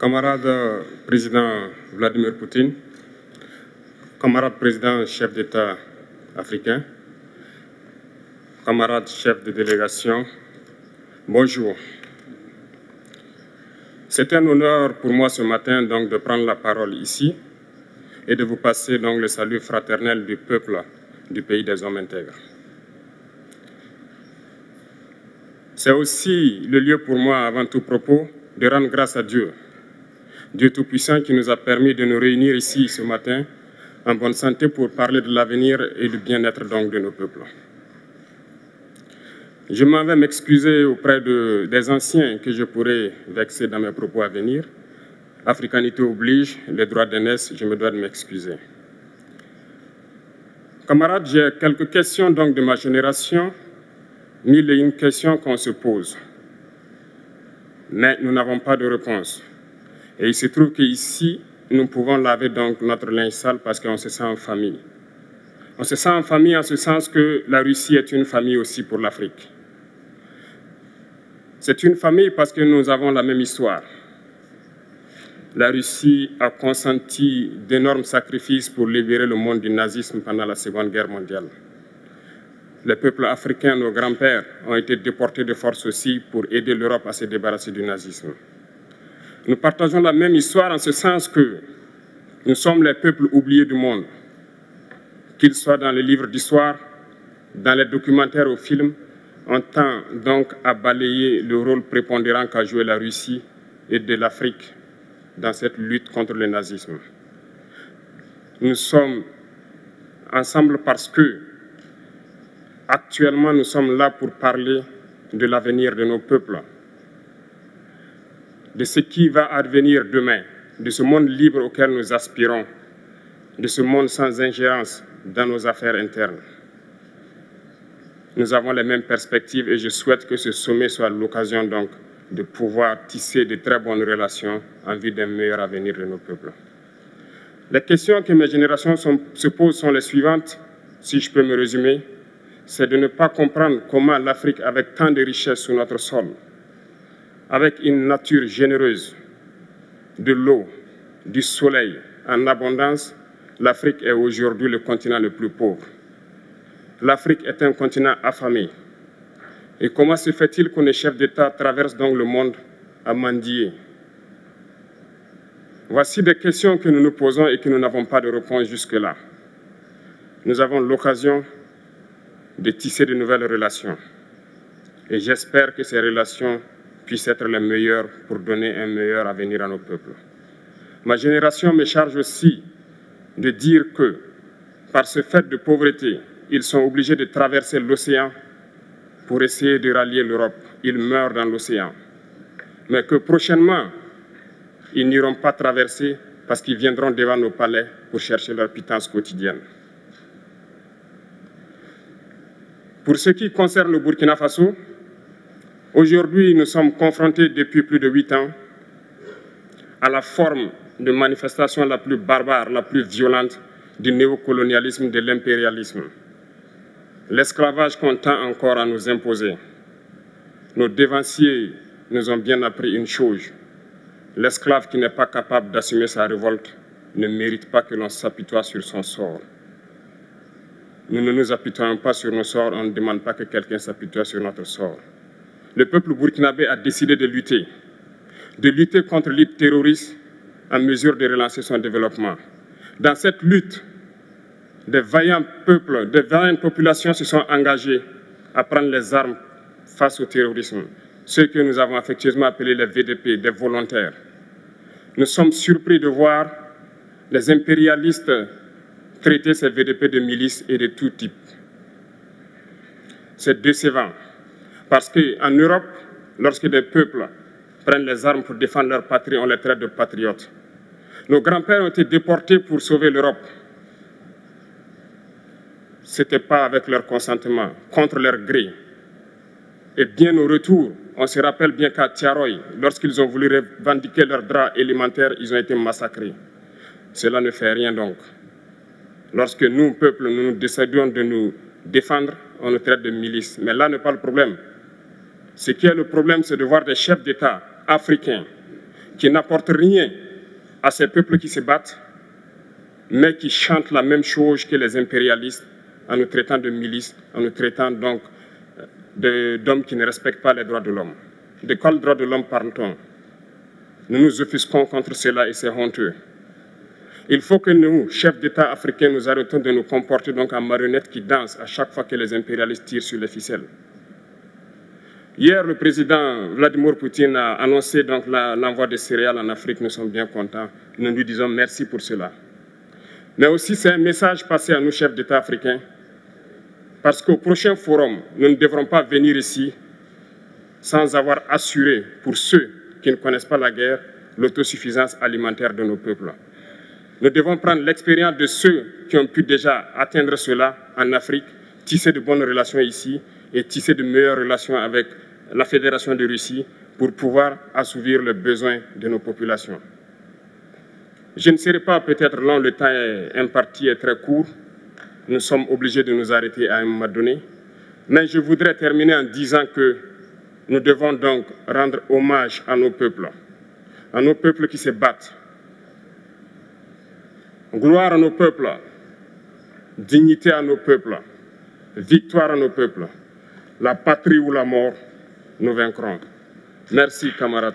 Camarade président Vladimir Poutine, camarade président chef d'État africain, camarade chef de délégation, bonjour. C'est un honneur pour moi ce matin donc de prendre la parole ici et de vous passer donc le salut fraternel du peuple du pays des hommes intègres. C'est aussi le lieu pour moi, avant tout propos, de rendre grâce à Dieu, Dieu Tout-Puissant qui nous a permis de nous réunir ici ce matin en bonne santé pour parler de l'avenir et du bien-être donc de nos peuples. Je m'en vais m'excuser auprès des anciens que je pourrais vexer dans mes propos à venir. Africanité oblige, les droits d'aînesse, je me dois de m'excuser. Camarades, j'ai quelques questions donc de ma génération, mille et une questions qu'on se pose. Mais nous n'avons pas de réponse. Et il se trouve qu'ici, nous pouvons laver donc notre linge sale parce qu'on se sent en famille. On se sent en famille en ce sens que la Russie est une famille aussi pour l'Afrique. C'est une famille parce que nous avons la même histoire. La Russie a consenti d'énormes sacrifices pour libérer le monde du nazisme pendant la Seconde Guerre mondiale. Les peuples africains, nos grands-pères, ont été déportés de force aussi pour aider l'Europe à se débarrasser du nazisme. Nous partageons la même histoire en ce sens que nous sommes les peuples oubliés du monde, qu'ils soient dans les livres d'histoire, dans les documentaires ou films, on tend donc à balayer le rôle prépondérant qu'a joué la Russie et de l'Afrique dans cette lutte contre le nazisme. Nous sommes ensemble parce que, actuellement, nous sommes là pour parler de l'avenir de nos peuples, de ce qui va advenir demain, de ce monde libre auquel nous aspirons, de ce monde sans ingérence dans nos affaires internes. Nous avons les mêmes perspectives et je souhaite que ce sommet soit l'occasion donc de pouvoir tisser de très bonnes relations en vue d'un meilleur avenir de nos peuples. Les questions que mes générations se posent sont les suivantes, si je peux me résumer. C'est de ne pas comprendre comment l'Afrique, avec tant de richesses sur notre sol, avec une nature généreuse, de l'eau, du soleil en abondance, l'Afrique est aujourd'hui le continent le plus pauvre. L'Afrique est un continent affamé. Et comment se fait-il que les chefs d'État traversent donc le monde à mendier? Voici des questions que nous nous posons et que nous n'avons pas de réponse jusque-là. Nous avons l'occasion de tisser de nouvelles relations. Et j'espère que ces relations puissent être les meilleures pour donner un meilleur avenir à nos peuples. Ma génération me charge aussi de dire que, par ce fait de pauvreté, ils sont obligés de traverser l'océan pour essayer de rallier l'Europe. Ils meurent dans l'océan. Mais que prochainement, ils n'iront pas traverser parce qu'ils viendront devant nos palais pour chercher leur pitance quotidienne. Pour ce qui concerne le Burkina Faso, aujourd'hui, nous sommes confrontés depuis plus de 8 ans à la forme de manifestation la plus barbare, la plus violente du néocolonialisme, de l'impérialisme. L'esclavage qu'on tend encore à nous imposer. Nos dévanciers nous ont bien appris une chose. L'esclave qui n'est pas capable d'assumer sa révolte ne mérite pas que l'on s'apitoie sur son sort. Nous ne nous apitoyons pas sur nos sorts, on ne demande pas que quelqu'un s'apitoie sur notre sort. Le peuple burkinabé a décidé de lutter contre l'île terroriste en mesure de relancer son développement. Dans cette lutte, des vaillants peuples, des vaillantes populations se sont engagées à prendre les armes face au terrorisme, ceux que nous avons affectueusement appelés les VDP, des volontaires. Nous sommes surpris de voir les impérialistes traiter ces VDP de milices et de tout type. C'est décevant, parce qu'en Europe, lorsque des peuples prennent les armes pour défendre leur patrie, on les traite de patriotes. Nos grands-pères ont été déportés pour sauver l'Europe. Ce n'était pas avec leur consentement, contre leur gré. Et bien au retour, on se rappelle bien qu'à Tiaroy, lorsqu'ils ont voulu revendiquer leurs droits élémentaires, ils ont été massacrés. Cela ne fait rien donc. Lorsque nous, peuple, nous décidons de nous défendre, on nous traite de milices. Mais là n'est pas le problème. Ce qui est le problème, c'est de voir des chefs d'État africains qui n'apportent rien à ces peuples qui se battent, mais qui chantent la même chose que les impérialistes en nous traitant de milices, en nous traitant donc d'hommes qui ne respectent pas les droits de l'homme. De quels droits de l'homme parle-t-on? Nous nous offusquons contre cela et c'est honteux. Il faut que nous, chefs d'État africains, nous arrêtons de nous comporter donc en marionnettes qui dansent à chaque fois que les impérialistes tirent sur les ficelles. Hier, le président Vladimir Poutine a annoncé donc l'envoi de céréales en Afrique. Nous sommes bien contents. Nous lui disons merci pour cela. Mais aussi, c'est un message passé à nous, chefs d'État africains, parce qu'au prochain forum, nous ne devrons pas venir ici sans avoir assuré, pour ceux qui ne connaissent pas la guerre, l'autosuffisance alimentaire de nos peuples. Nous devons prendre l'expérience de ceux qui ont pu déjà atteindre cela en Afrique, tisser de bonnes relations ici et tisser de meilleures relations avec la Fédération de Russie pour pouvoir assouvir les besoins de nos populations. Je ne serai pas peut-être long, le temps imparti est très court. Nous sommes obligés de nous arrêter à un moment donné. Mais je voudrais terminer en disant que nous devons donc rendre hommage à nos peuples qui se battent. Gloire à nos peuples, dignité à nos peuples, victoire à nos peuples. La patrie ou la mort, nous vaincrons. Merci, camarades.